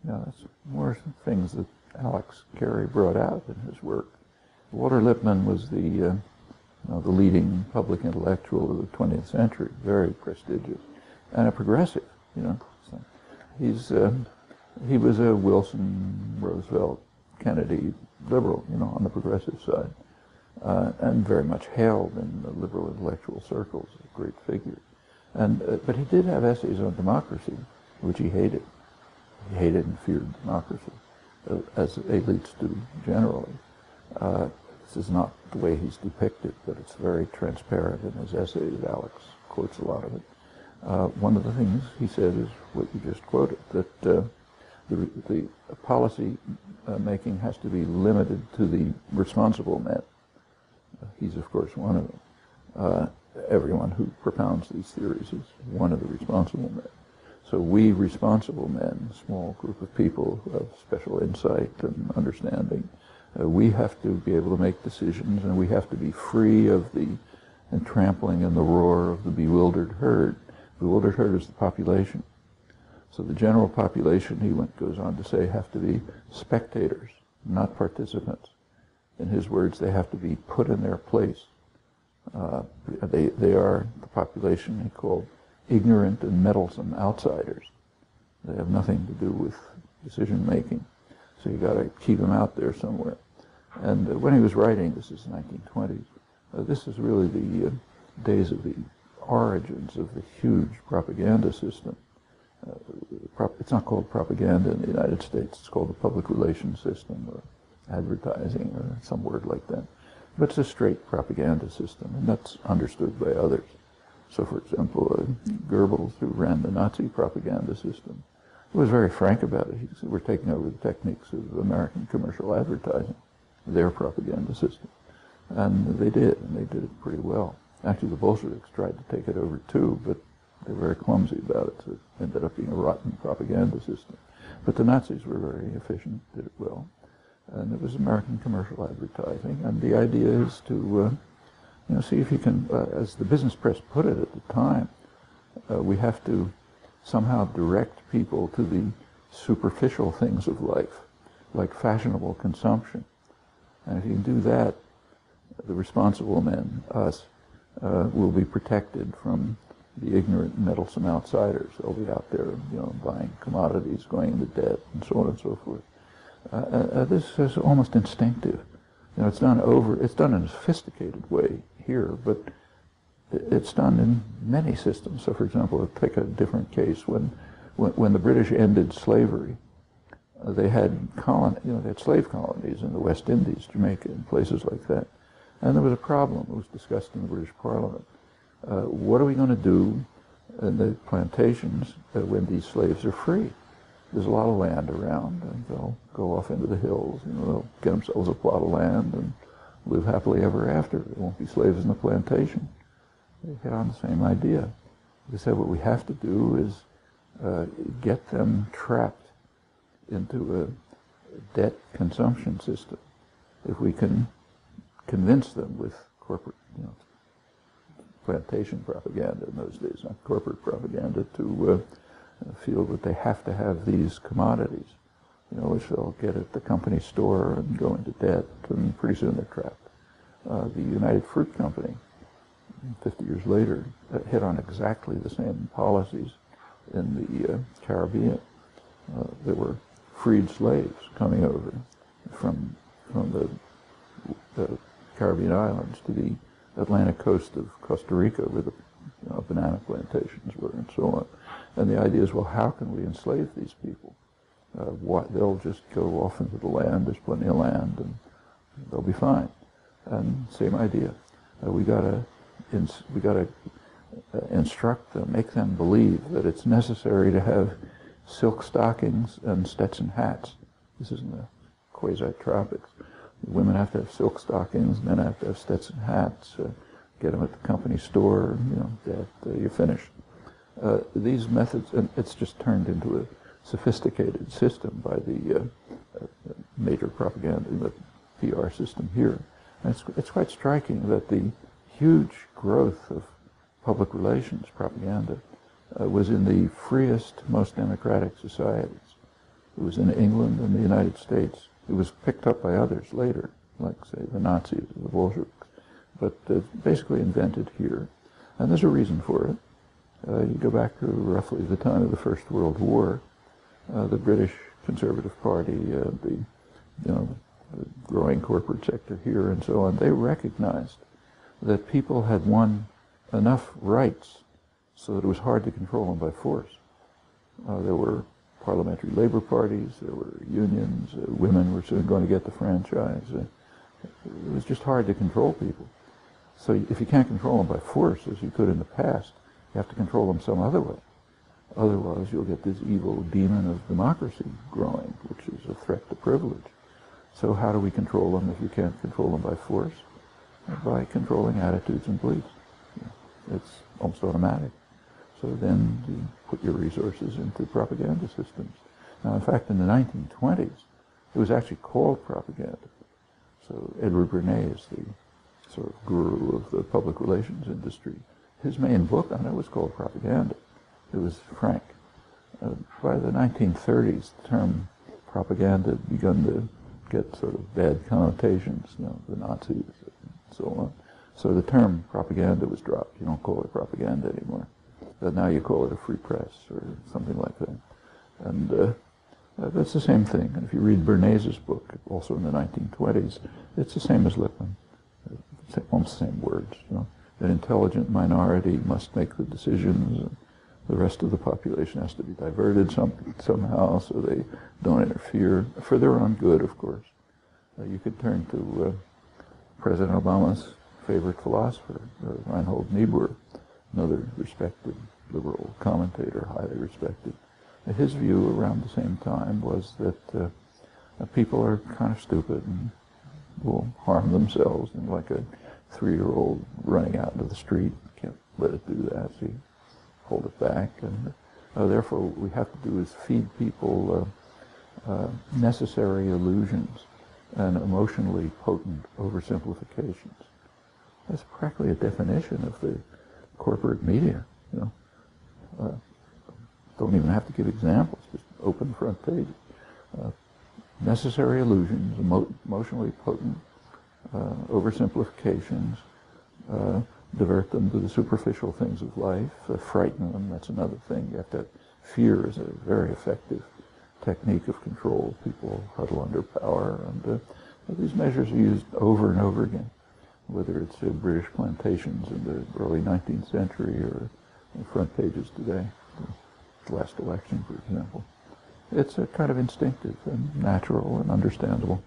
That's more things that Alex Carey brought out in his work. Walter Lippmann was the leading public intellectual of the 20th century, very prestigious, and a progressive. So he was a Wilson, Roosevelt, Kennedy liberal, on the progressive side, and very much hailed in the liberal intellectual circles, a great figure. But he did have essays on democracy, which he hated. He hated and feared democracy, as elites do generally. This is not the way he's depicted, but it's very transparent in his essays. Alex quotes a lot of it. One of the things he said is what you just quoted, that the policy making has to be limited to the responsible men. He's, of course, one of them. Everyone who propounds these theories is one of the responsible men. So we responsible men, a small group of people who have special insight and understanding, we have to be able to make decisions, and we have to be free of the trampling and the roar of the bewildered herd. The bewildered herd is the population. So the general population, he goes on to say, have to be spectators, not participants. In his words, they have to be put in their place. They are the population he called ignorant and meddlesome outsiders. They have nothing to do with decision making. So you got to keep them out there somewhere. And when he was writing, this is the 1920s, this is really the days of the origins of the huge propaganda system. It's not called propaganda in the United States. It's called the public relations system or advertising or some word like that. But it's a straight propaganda system, and that's understood by others. So, for example, Goebbels, who ran the Nazi propaganda system, was very frank about it. He said, we're taking over the techniques of American commercial advertising, their propaganda system. And they did, and they did it pretty well. Actually, the Bolsheviks tried to take it over too, but they were very clumsy about it, so it ended up being a rotten propaganda system. But the Nazis were very efficient, did it well. And it was American commercial advertising, and the idea is to see if you can, as the business press put it at the time, we have to somehow direct people to the superficial things of life, like fashionable consumption. And if you can do that, the responsible men, us, will be protected from the ignorant, meddlesome outsiders. They'll be out there, buying commodities, going into debt, and so on and so forth. This is almost instinctive. It's done in a sophisticated way here, but it's done in many systems. So, for example, take a different case. When the British ended slavery, they had they had slave colonies in the West Indies, Jamaica, and places like that. And there was a problem. It was discussed in the British Parliament. What are we going to do in the plantations when these slaves are free? There's a lot of land around, and they'll go off into the hills. They'll get themselves a plot of land and live happily ever after. There won't be slaves in the plantation. They hit on the same idea. They said what we have to do is get them trapped into a debt consumption system. If we can convince them with corporate, plantation propaganda in those days, not corporate propaganda, to feel that they have to have these commodities, which they'll get at the company store and go into debt, and pretty soon they're trapped. The United Fruit Company, 50 years later, hit on exactly the same policies in the Caribbean. There were freed slaves coming over from the Caribbean islands to the Atlantic coast of Costa Rica, where the banana plantations were, and so on. And the idea is, well, how can we enslave these people? They'll just go off into the land. There's plenty of land, and they'll be fine. And same idea. We got to instruct them, make them believe that it's necessary to have silk stockings and Stetson hats. This is in the quasi-tropics. Women have to have silk stockings, men have to have Stetson hats. Get them at the company store, you're finished. These methods, and it's just turned into a sophisticated system by the major propaganda, the PR system here. And it's quite striking that the huge growth of public relations propaganda was in the freest, most democratic societies. It was in England and the United States. It was picked up by others later, like, say, the Nazis or the Bolsheviks, but basically invented here. And there's a reason for it. You go back to roughly the time of the First World War, the British Conservative Party, the growing corporate sector here and so on, they recognized that people had won enough rights so that it was hard to control them by force. There were parliamentary labor parties, there were unions, women were soon going to get the franchise. It was just hard to control people. So if you can't control them by force, as you could in the past, you have to control them some other way. Otherwise, you'll get this evil demon of democracy growing, which is a threat to privilege. So how do we control them if you can't control them by force? By controlling attitudes and beliefs. It's almost automatic. So then you put your resources into propaganda systems. Now, in fact, in the 1920s, it was actually called propaganda. So Edward Bernays, the sort of guru of the public relations industry, his main book on it was called Propaganda. It was frank. By the 1930s, the term propaganda had begun to get sort of bad connotations, the Nazis and so on. So the term propaganda was dropped. You don't call it propaganda anymore. Now you call it a free press or something like that. And that's the same thing. And if you read Bernays' book, also in the 1920s, it's the same as Lippmann. Almost the same words. An intelligent minority must make the decisions. The rest of the population has to be diverted somehow so they don't interfere, for their own good, of course. You could turn to President Obama's favorite philosopher, Reinhold Niebuhr, another respected liberal commentator, highly respected. His view around the same time was that people are kind of stupid and will harm themselves, and like a 3-year-old running out into the street, can't let it do that, so you hold it back. And therefore what we have to do is feed people necessary illusions and emotionally potent oversimplifications. That's practically a definition of the corporate media. Don't even have to give examples, just open front pages. Necessary illusions, emotionally potent oversimplifications, divert them to the superficial things of life, frighten them, that's another thing. You have to, fear is a very effective technique of control. People huddle under power, and these measures are used over and over again, whether it's British plantations in the early 19th century or front pages today, the last election, for example. It's kind of instinctive and natural and understandable.